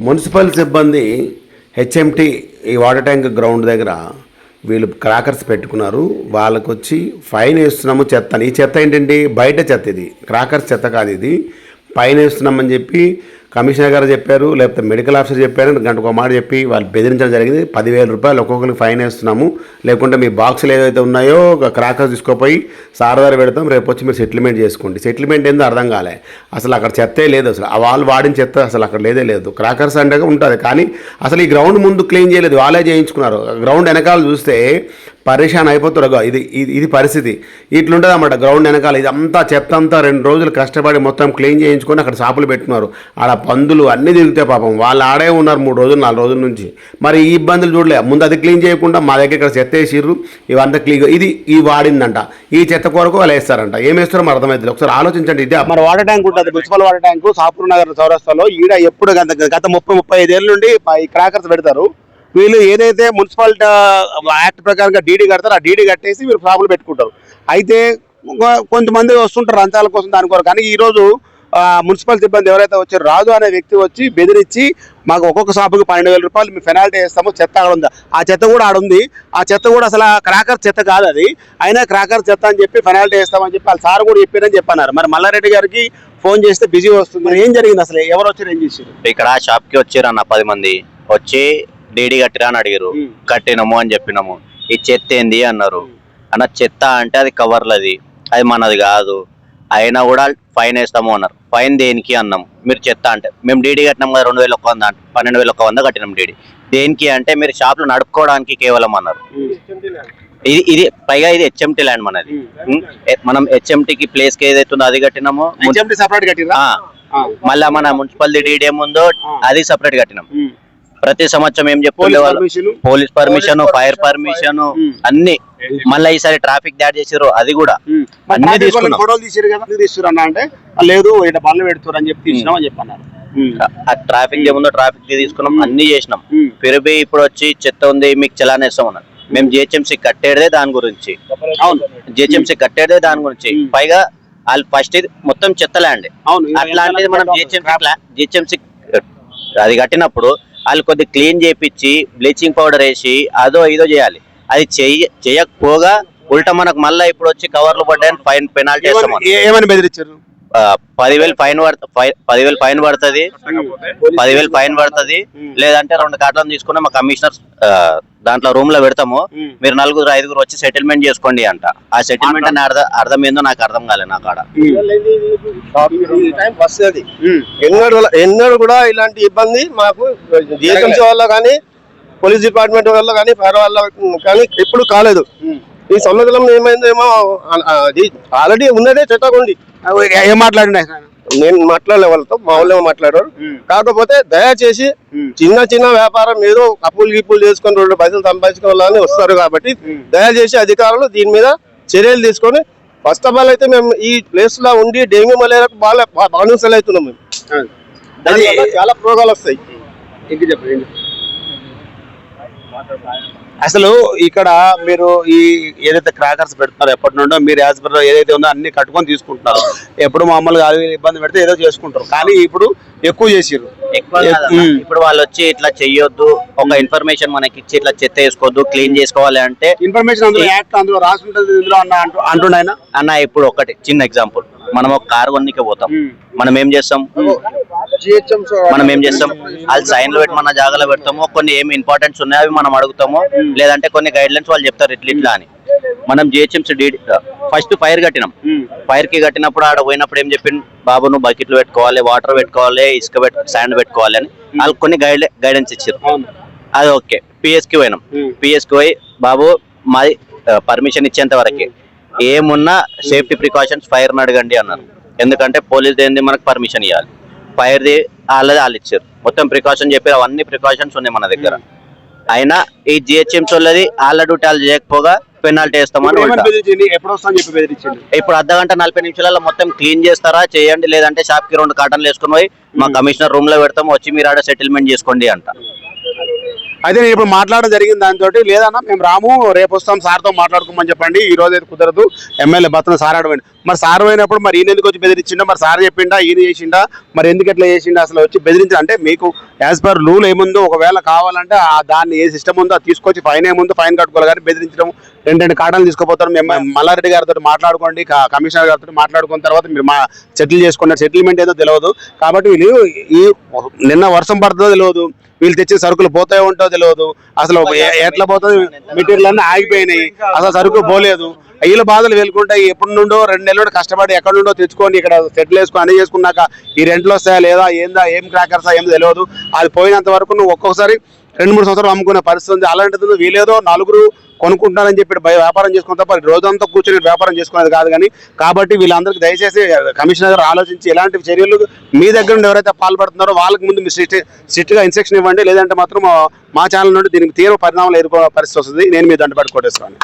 Municipal సిబ్బంది HMT ఈ water tank ground దగ్గర వీళ్ళు క్రాకర్స్ పెట్టుకున్నారు. వాళ్ళకు వచ్చి ఫైన్ వేస్తున్నాము చెత్త అని. ఈ చెత్త ఏంటండి, బయట చెత్త, ఇది క్రాకర్స్ చెత్త కాదు, ఇది ఫైన్ వేస్తున్నామని చెప్పి కమిషనర్ గారు చెప్పారు, లేకపోతే మెడికల్ ఆఫీసర్ చెప్పారు. గంటకు ఒక మాట చెప్పి వాళ్ళు బెదిరించడం జరిగింది. 10,000 రూపాయలు ఒక్కొక్కరికి ఫైన్ వేస్తున్నాము, లేకుంటే మీ బాక్సులు ఏదైతే ఉన్నాయో క్రాకర్స్ తీసుకుపోయి సారదారు పెడతాం, రేపు వచ్చి మీరు సెటిల్మెంట్ చేసుకోండి. సెటిల్మెంట్ ఏందో అర్థం కాలే. అసలు అక్కడ చెత్తే లేదు, అసలు వాళ్ళు వాడిన చెత్త అసలు అక్కడ లేదే లేదు. క్రాకర్స్ అంటే ఉంటుంది, కానీ అసలు ఈ గ్రౌండ్ ముందు క్లీన్ చేయలేదు, వాళ్ళే చేయించుకున్నారు. గ్రౌండ్ వెనకాల చూస్తే పరేషాన్ అయిపోతారు. ఇది ఇది పరిస్థితి ఇట్లుంటుంది అన్నమాట. గ్రౌండ్ వెనకాల ఇదంతా చెత్త అంతా 2 రోజులు కష్టపడి మొత్తం క్లీన్ చేయించుకొని అక్కడ షాపులు పెట్టుకున్నారు. ఆడ పందులు అన్నీ తిరిగితే పాపం వాళ్ళు ఆడే ఉన్నారు 3 రోజులు 4 రోజుల నుంచి. మరి ఈ ఇబ్బందులు చూడలే. ముందు అది క్లీన్ చేయకుండా మా దగ్గర ఇక్కడ చెత్త వేసిర్రు, ఇవంతా క్లీన్ ఇది వాడిందంట. ఈ చెత్త కొరకు వాళ్ళు వేస్తారంట. ఏం వేస్తారో మరి అర్థమవుతుంది. ఒకసారి ఆలోచించండి. ఇదే మరి వాటర్ ట్యాంక్ ఉంటుంది, మున్సిపల్ వాటర్ ట్యాంకు సాపూర్ నగర్ చౌరస్తాలో. ఈడ ఎప్పుడు గత 30-35 ఏళ్ళ నుండి ఈ క్రాకర్స్ పెడతారు. వీళ్ళు ఏదైతే మున్సిపల్ యాక్ట్ ప్రకారంగా డీడీ కడతారో ఆ డీడీ కట్టేసి వీళ్ళు షాపులు పెట్టుకుంటారు. అయితే కొంతమంది వస్తుంటారు లంచాల కోసం దానికోరు. కానీ ఈరోజు మున్సిపల్ సిబ్బంది ఎవరైతే వచ్చారో రాజు అనే వ్యక్తి వచ్చి బెదిరించి మాకు ఒక్కొక్క షాపుకి 12,000 రూపాయలు మేము పెనాల్టీ వేస్తాము, చెత్త ఆడ ఉంది, ఆ చెత్త కూడా ఆడుంది, ఆ చెత్త కూడా అసలు క్రాకర్ చెత్త కాదు అది, అయినా క్రాకర్ చెత్త అని చెప్పి పెనాల్టీ వేస్తామని చెప్పి వాళ్ళ సార్ కూడా చెప్పారని చెప్పన్నారు. మరి మల్లారెడ్డి గారికి ఫోన్ చేస్తే బిజీ వస్తుంది. మరి ఏం జరిగింది అసలు, ఎవరు వచ్చారు, ఏం చేశారు? ఇక్కడ షాప్కి వచ్చారు అన్న 10 మంది వచ్చి డీడీ కట్టిరా అని అడిగారు. కట్టినాము అని చెప్పినాము. ఈ చెత్త ఏంది అన్నారు. అన్న చెత్త అంటే అది కవర్లది, అది మనది కాదు, అయినా కూడా ఫైన్ వేస్తాము అన్నారు. ఫైన్ దేనికి అన్నాం. మీరు చెత్త అంటే మేము డీడీ కట్టినాం కదా 2,100 అంటే 12,100 కట్టినాం డీడీ. దేనికి అంటే మీరు షాప్లో నడుపుకోవడానికి కేవలం అన్నారు. ఇది పైగా ఇది హెచ్ఎంటీ ల్యాండ్ మనది. మనం హెచ్ఎంటీకి ప్లేస్ కి ఏదైతే ఉందో అది కట్టినాము. మళ్ళా మన మున్సిపల్ డీడీ ఏముందో అది సపరేట్ కట్టినాం. ప్రతి సంవత్సరం ఏం చెప్తుండే వాళ్ళు, పోలీస్ పర్మిషన్, ఫైర్ పర్మిషన్ అన్ని. మళ్ళీ ఈసారి ట్రాఫిక్ దాడి చేసారు, అది కూడా అన్ని తీసుకున్నాం. ట్రాఫిక్ ఏముందో ట్రాఫిక్ తీసుకున్నాం, అన్ని చేసినాం. ఫిర్బీ ఇప్పుడు వచ్చి చెత్త ఉంది మీకు చలాన్ వేస్తాం అన్నారు. మేము జిహెచ్ఎంసీ కట్టేదే దాని గురించి, జిహెచ్ఎంసీ కట్టేదే దాని గురించి. పైగా వాళ్ళు ఫస్ట్ ఇది మొత్తం చెత్త ల్యాండ్. అట్లాంటిది మనం జిహెచ్ఎంసీ అది కట్టినప్పుడు వాళ్ళు కొద్ది క్లీన్ చేయించి బ్లీచింగ్ పౌడర్ వేసి అదో ఇదో చేయాలి. అది చేయకపోగా ఉల్టా మనకు మళ్ళీ ఇప్పుడు వచ్చి కవర్లు పడ్డాయని ఫైన్ పెనాల్టీ వేస్తాం. ఏమని బెదిరించారు? 10,000 ఫైన్ పడుతుంది, 10,000 ఫైన్ పడుతుంది. లేదంటే 2 కార్డులను తీసుకుని మా కమిషనర్ దాంట్లో రూమ్ లో పెడతాము, మీరు 4-5 వచ్చి సెటిల్మెంట్ చేసుకోండి అంట. ఆ సెటిల్మెంట్ అని అర్థం ఏందో నాకు అర్థం కాలేదు. నా కాడ ఎన్నడూ కూడా ఇలాంటి ఇబ్బంది మాకు జిహెచ్ఎంసీ వల్ల కానీ పోలీస్ డిపార్ట్మెంట్ వల్ల కానీ ఫైర్ వల్ల కానీ ఎప్పుడు కాలేదు. ఈ సంవత్సరం ఏమైందేమో, అది ఆల్రెడీ ఉన్నదే చెత్తకుండి. ఏం మాట్లాడినా నేను మాట్లాడలే వాళ్ళతో, మా వాళ్ళు మాట్లాడారు. కాకపోతే దయచేసి చిన్న వ్యాపారం ఏదో అప్పులు గిప్పులు చేసుకొని 2 పైసలు సంపాదించుకోవాలని వస్తారు. కాబట్టి దయచేసి అధికారులు దీని మీద చర్యలు తీసుకొని, ఫస్ట్ ఆఫ్ ఆల్ అయితే మేము ఈ ప్లేస్ లో ఉండి డెంగ్యూ మలేరియాకు బానిసలు అవుతున్నాం. మేము చాలా రోగాలు వస్తాయి. అసలు ఇక్కడ మీరు ఈ ఏదైతే క్రాకర్స్ పెడుతున్నారో ఎప్పటి నుండో మీరు యాజ్ పర్ ఏదైతే ఉందో అన్ని కట్టుకొని తీసుకుంటున్నారు. ఎప్పుడు మామూలుగా ఇబ్బంది పెడితే ఏదో చేసుకుంటారు, కానీ ఇప్పుడు ఎక్కువ చేసిర్రు. ఇప్పుడు వాళ్ళు వచ్చి ఇట్లా చెయ్యొద్దు, ఒక ఇన్ఫర్మేషన్ మనకి ఇచ్చి ఇట్లా చెత్త వేసుకోవద్దు, క్లీన్ చేసుకోవాలి అంటే ఇన్ఫర్మేషన్ అందులో రాసి ఉంటుంది ఇందులో అంటున్నాయన అన్న. ఇప్పుడు ఒకటి చిన్న ఎగ్జాంపుల్, మనం ఒక కార్ కొన్నికే పోతాం, మనం ఏం చేస్తాం వాళ్ళు సైన్లు పెట్టి మన జాగాలో పెడతాము. కొన్ని ఏమి ఇంపార్టెంట్స్ ఉన్నాయో అవి మనం అడుగుతాము, లేదంటే కొన్ని గైడ్ లైన్స్ వాళ్ళు చెప్తారు ఇట్లా అని. మనం జిహెచ్ఎంసీ ఫస్ట్ ఫైర్ కట్టినాం. ఫైర్ కి కట్టినప్పుడు ఆడ పోయినప్పుడు ఏం చెప్పి, బాబు నువ్వు బకెట్లు పెట్టుకోవాలి, వాటర్ పెట్టుకోవాలి, ఇసుక శాండ్ పెట్టుకోవాలి అని వాళ్ళు కొన్ని గైడెన్స్ ఇచ్చారు. అది ఓకే. పిఎస్కి పోయినాం. పిఎస్కి పోయి బాబు మాది పర్మిషన్ ఇచ్చేంత వరకే, ఏమున్నా సేఫ్టీ ప్రికాషన్స్ ఫైర్ అడగండి అన్నారు. ఎందుకంటే పోలీస్ ఏంది మనకు పర్మిషన్ ఇవ్వాలి, ఫైర్ది వాళ్ళది వాళ్ళు ఇచ్చారు. మొత్తం ప్రికాషన్ చెప్పారు, అవన్నీ ప్రికాషన్స్ ఉన్నాయి మన దగ్గర. అయినా ఈ జిహెచ్ఎంసీ వాళ్ళది వాళ్ళ డ్యూటీ వాళ్ళు చేయకపోగా పెనాల్టీ వేస్తామని. ఇప్పుడు అర్ధగంట 40 నిమిషాలలో మొత్తం క్లీన్ చేస్తారా చేయండి, లేదంటే షాప్ కి 2 కాటన్లు వేసుకుని పోయి మా కమిషనర్ రూమ్ లో పెడతాము, వచ్చి మీరు ఆడ సెటిల్మెంట్ చేసుకోండి అంట. అయితే నేను ఇప్పుడు మాట్లాడడం జరిగింది దాంతో, లేదన్నా మేము రాము రేపు వస్తాం సార్తో మాట్లాడుకోమని చెప్పండి, ఈ రోజు అయితే కుదరదు, ఎమ్మెల్యే బతన సార్ అడవండి. మరి సార్ పోయినప్పుడు మరి ఈయన ఎందుకు వచ్చి బెదిరించిండో, మరి సార్ చెప్పిండా ఈయన చేసిండా, మరి ఎందుకు ఎట్లా చేసిండా, అసలు వచ్చి బెదిరించా అంటే మీకు యాజ్ పర్ రూల్ ఏముందో ఒకవేళ కావాలంటే దాన్ని ఏ సిస్టమ్ ఉందో అది తీసుకొచ్చి ఫైన్ ఏముందో ఫైన్ కట్టుకోవాలి, కానీ బెదిరించడం రెండు కాటలు తీసుకుపోతారు. మేము మల్లారెడ్డి గారితో మాట్లాడుకోండి, కమిషనర్ గారితో మాట్లాడుకున్న తర్వాత మీరు మా సెటిల్ చేసుకున్నారు, సెటిల్మెంట్ ఏదో తెలియదు. కాబట్టి వీళ్ళు ఈ నిన్న వర్షం పడుతుందో తెలియదు, వీళ్ళు తెచ్చిన సరుకులు పోతాయో ఉంటో తెలియదు, అసలు ఎట్లా పోతుంది, మెటీరియల్ అన్నీ ఆగిపోయినాయి, అసలు సరుకు పోలేదు. వీళ్ళ బాధలు వెళ్ళుకుంటాయి. ఎప్పటి నుండో 2 నెలలు కష్టపడి ఎక్కడి నుండో తెచ్చుకొని ఇక్కడ సెటిల్ వేసుకొని అన్ని చేసుకున్నాక ఈ రెంట్లు వస్తాయా లేదా, ఏందా ఏం క్రాకర్సా ఏం తెలియదు. అది పోయినంత వరకు నువ్వు ఒక్కొక్కసారి 2-3 సంవత్సరాలు అమ్ముకునే పరిస్థితి ఉంది. అలాంటిది వీళ్ళేదో 4 కొనుక్కుంటారని చెప్పి వ్యాపారం చేసుకున్న తప్ప రోజంతా కూర్చొని వ్యాపారం చేసుకునేది కాదు. కానీ కాబట్టి వీళ్ళందరికీ దయచేసి కమిషనర్ గారు ఆలోచించి ఎలాంటి చర్యలు మీ దగ్గర నుండి ఎవరైతే పాల్పడుతున్నారో వాళ్ళకి ముందు మీరు స్ట్రిక్ట్గా ఇన్స్ట్రక్షన్ ఇవ్వండి. లేదంటే మాత్రం మా ఛానల్ నుండి దీనికి తీవ్ర పరిణామాలు ఎదుర్కొనే పరిస్థితి వస్తుంది. నేను మీ దండపాటు కొట్టేస్తాను.